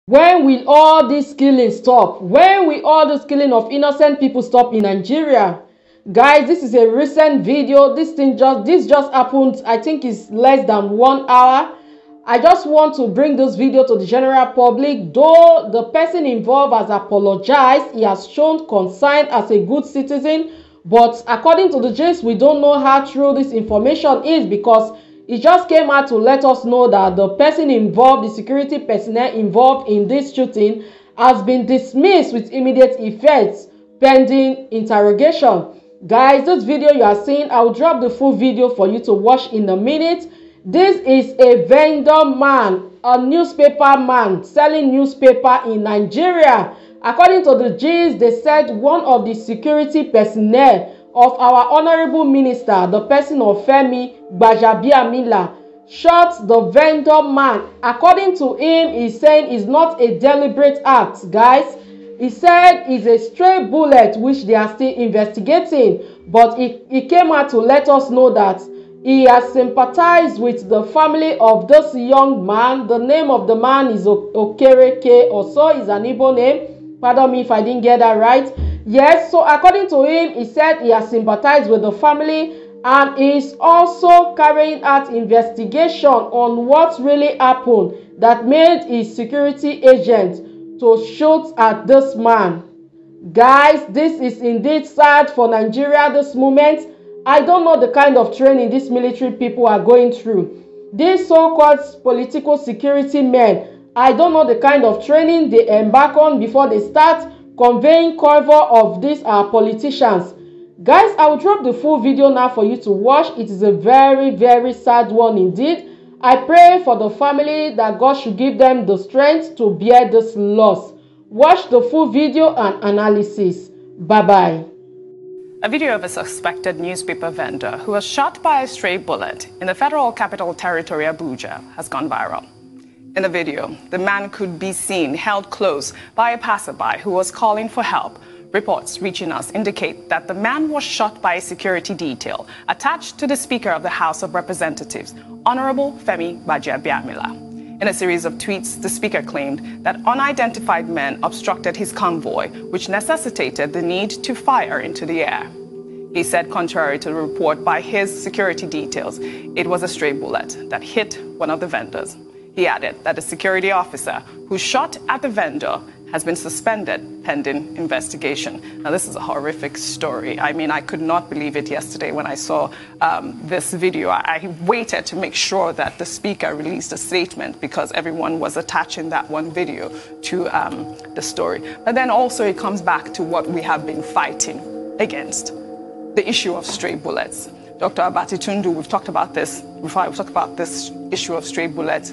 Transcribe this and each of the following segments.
When will all this killing stop? When will all this killing of innocent people stop in Nigeria? Guys, this is a recent video. This just happened. I think it's less than 1 hour. I just want to bring this video to the general public. Though the person involved has apologized, he has shown concern as a good citizen. But according to the gist, we don't know how true this information is, because it just came out to let us know that the person involved, the security personnel involved in this shooting, has been dismissed with immediate effect pending interrogation. Guys, this video you are seeing, I will drop the full video for you to watch in a minute. This is a vendor man, a newspaper man selling newspaper in Nigeria. According to the gist, they said one of the security personnel of our honorable minister, the person of Femi Gbajabiamila, shot the vendor man. According to him, he's saying it's not a deliberate act, guys. He said it's a stray bullet which they are still investigating, but he came out to let us know that he has sympathized with the family of this young man. The name of the man is Okereke, or so is an Igbo name. Pardon me if I didn't get that right. Yes, so according to him, he said he has sympathized with the family and is also carrying out investigation on what really happened that made his security agent to shoot at this man. Guys, this is indeed sad for Nigeria this moment. I don't know the kind of training these military people are going through. These so-called political security men, I don't know the kind of training they embark on before they start conveying cover of these politicians. Guys, I will drop the full video now for you to watch. It is a very, very sad one indeed. I pray for the family that God should give them the strength to bear this loss. Watch the full video and analysis. Bye-bye. A video of a suspected newspaper vendor who was shot by a stray bullet in the Federal Capital Territory, Abuja, has gone viral. In the video, the man could be seen held close by a passerby who was calling for help. Reports reaching us indicate that the man was shot by a security detail attached to the Speaker of the House of Representatives, Honorable Femi Gbajabiamila. In a series of tweets, the Speaker claimed that unidentified men obstructed his convoy, which necessitated the need to fire into the air. He said, contrary to the report by his security details, it was a stray bullet that hit one of the vendors. He added that the security officer who shot at the vendor has been suspended pending investigation. Now, this is a horrific story. I mean, I could not believe it yesterday when I saw this video. I waited to make sure that the speaker released a statement because everyone was attaching that one video to the story. But then also it comes back to what we have been fighting against, the issue of stray bullets. Dr. Abatitundu, we've talked about this before. We've talked about this issue of stray bullets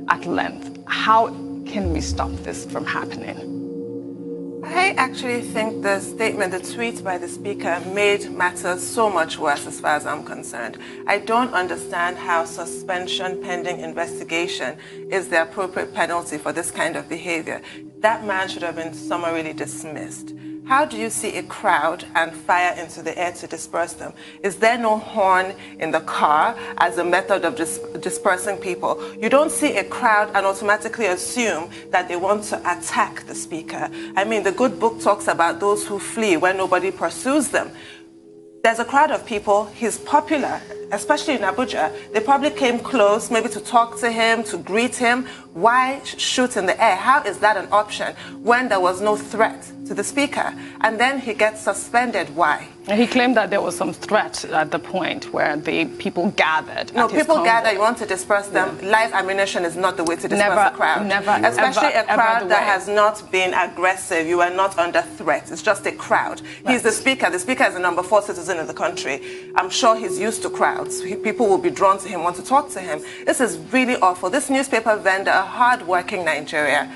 at length. How can we stop this from happening? I actually think the statement, the tweet by the speaker made matters so much worse as far as I'm concerned. I don't understand how suspension pending investigation is the appropriate penalty for this kind of behavior. That man should have been summarily dismissed. How do you see a crowd and fire into the air to disperse them? Is there no horn in the car as a method of dispersing people? You don't see a crowd and automatically assume that they want to attack the speaker. I mean, the good book talks about those who flee when nobody pursues them. There's a crowd of people, he's popular, especially in Abuja. They probably came close, maybe to talk to him, to greet him. Why shoot in the air? How is that an option when there was no threat to the speaker? And then he gets suspended. Why? And he claimed that there was some threat at the point where the people gathered. No, people gather, you want to disperse them. Yeah. Live ammunition is not the way to disperse a crowd. Especially a crowd that has not been aggressive. You are not under threat. It's just a crowd. Right. He's the speaker. The speaker is the #4 citizen in the country. I'm sure he's used to crowds. People will be drawn to him, want to talk to him. This is really awful. This newspaper vendor, a hard-working Nigeria,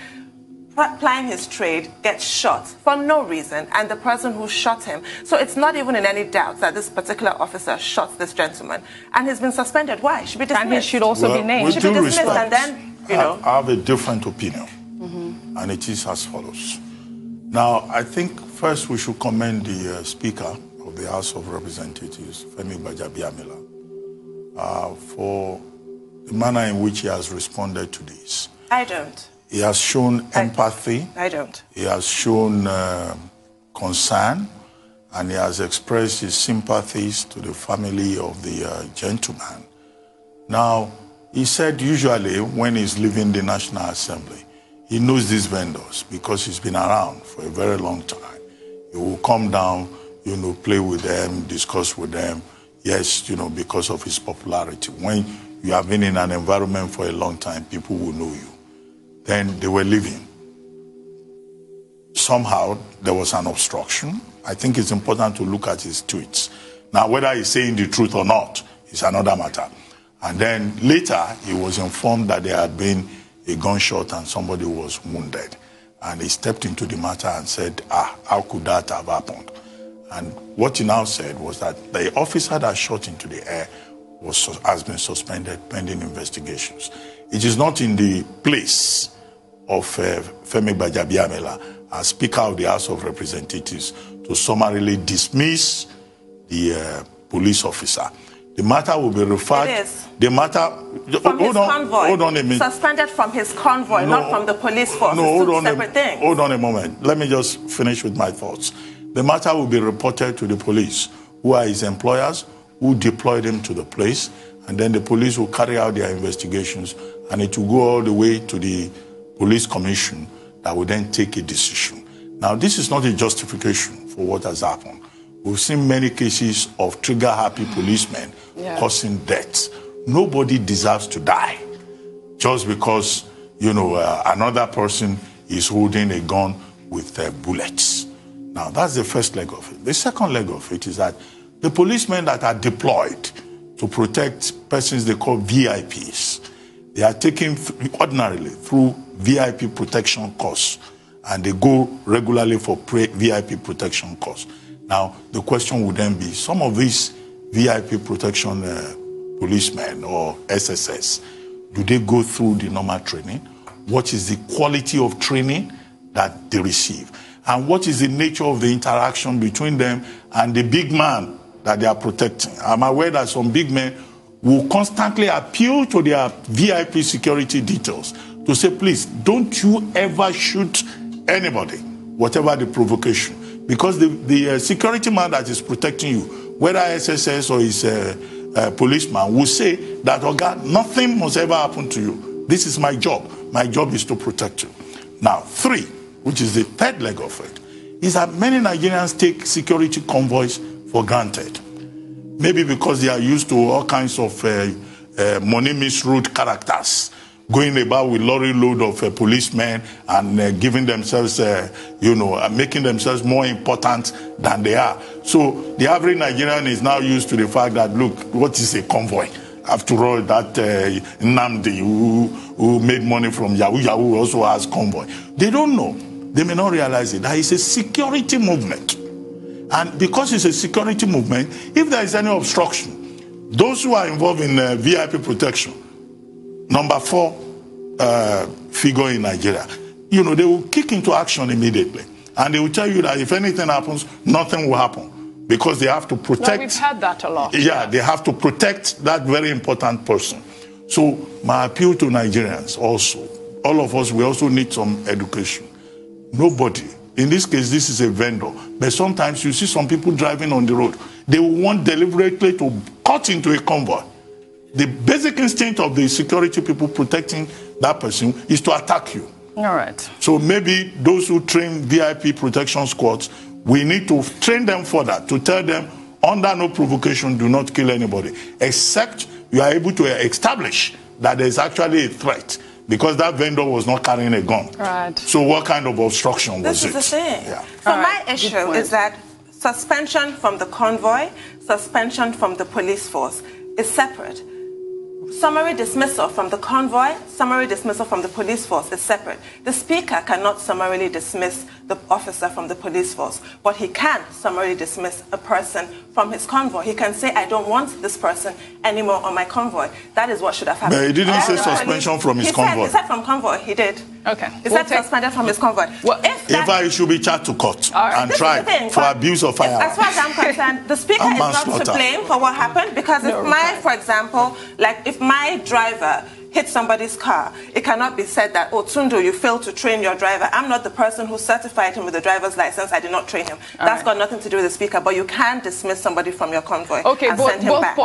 plying his trade, gets shot for no reason, and the person who shot him. So it's not even in any doubt that this particular officer shot this gentleman, and he's been suspended. Why? He should be dismissed. And he should also be named. He should be dismissed, and then, you know. I have a different opinion, and it is as follows. Now, I think first we should commend the Speaker of the House of Representatives, Femi Gbajabiamila, for the manner in which he has responded to this. I don't. He has shown empathy. I don't. He has shown concern, and he has expressed his sympathies to the family of the gentleman. Now, he said usually when he's leaving the National Assembly, he knows these vendors because he's been around for a very long time. He will come down, you know, play with them, discuss with them. Yes, you know, because of his popularity. When you have been in an environment for a long time, people will know you. Then they were leaving. Somehow, there was an obstruction. I think it's important to look at his tweets. Now, whether he's saying the truth or not is another matter. And then later, he was informed that there had been a gunshot and somebody was wounded. And he stepped into the matter and said, how could that have happened? And what he now said was that the officer that shot into the air has been suspended pending investigations. It is not in the place of Femi Gbajabiamila as Speaker of the House of Representatives to summarily dismiss the police officer. The matter will be referred. It is. The matter. From his convoy. Hold on a minute. Suspended from his convoy, not from the police force. No, It's two separate things. Hold on a moment. Let me just finish with my thoughts. The matter will be reported to the police, who are his employers, who deployed him to the place, and then the police will carry out their investigations, and it will go all the way to the police commission that will then take a decision. Now, this is not a justification for what has happened. We've seen many cases of trigger-happy policemen causing deaths. Nobody deserves to die just because, you know, another person is holding a gun with bullets. Now, that's the first leg of it. The second leg of it is that the policemen that are deployed to protect persons they call VIPs, they are taken ordinarily through VIP protection course, and they go regularly for VIP protection course. Now, the question would then be, some of these VIP protection policemen or SSS, do they go through the normal training? What is the quality of training that they receive? And what is the nature of the interaction between them and the big man that they are protecting? I'm aware that some big men will constantly appeal to their VIP security details to say, please, don't you ever shoot anybody, whatever the provocation. Because the security man that is protecting you, whether SSS or his policeman, will say that, oh God, nothing must ever happen to you. This is my job. My job is to protect you. Now, 3, which is the third leg of it, is that many Nigerians take security convoys for granted. Maybe because they are used to all kinds of money misruled characters going about with lorry load of policemen and giving themselves, making themselves more important than they are. So the average Nigerian is now used to the fact that, look, what is a convoy? After all, that Nnamdi, who made money from Yahoo also has convoy. They don't know. They may not realize it. That is a security movement. And because it's a security movement, if there is any obstruction, those who are involved in VIP protection, number 4 figure in Nigeria, they will kick into action immediately. And they will tell you that if anything happens, nothing will happen. Because they have to protect. No, we've had that a lot. Yeah, they have to protect that very important person. So my appeal to Nigerians also, all of us, we also need some education. Nobody, in this case, this is a vendor, but sometimes you see some people driving on the road. They will want deliberately to cut into a convoy. The basic instinct of the security people protecting that person is to attack you. All right. So maybe those who train VIP protection squads, we need to train them further to tell them, under no provocation, do not kill anybody, except you are able to establish that there is actually a threat, because that vendor was not carrying a gun. Right. So what kind of obstruction was it? This is the thing. Yeah. So my issue is that suspension from the convoy, suspension from the police force is separate. Summary dismissal from the convoy, summary dismissal from the police force is separate. The Speaker cannot summarily dismiss the officer from the police force, but he can summarily dismiss a person from his convoy. He can say, I don't want this person anymore on my convoy. That is what should have happened. But he didn't say suspension from his convoy. He said from convoy, he did. Okay. He said suspended from his convoy. If he should be charged to court and tried for abuse of firearms. As far as I'm concerned, the Speaker is not to blame for what happened, because if for example, like if my driver hit somebody's car, it cannot be said that, oh, Tundu, you failed to train your driver. I'm not the person who certified him with the driver's license. I did not train him. That's got nothing to do with the speaker, but you can dismiss somebody from your convoy and send him back.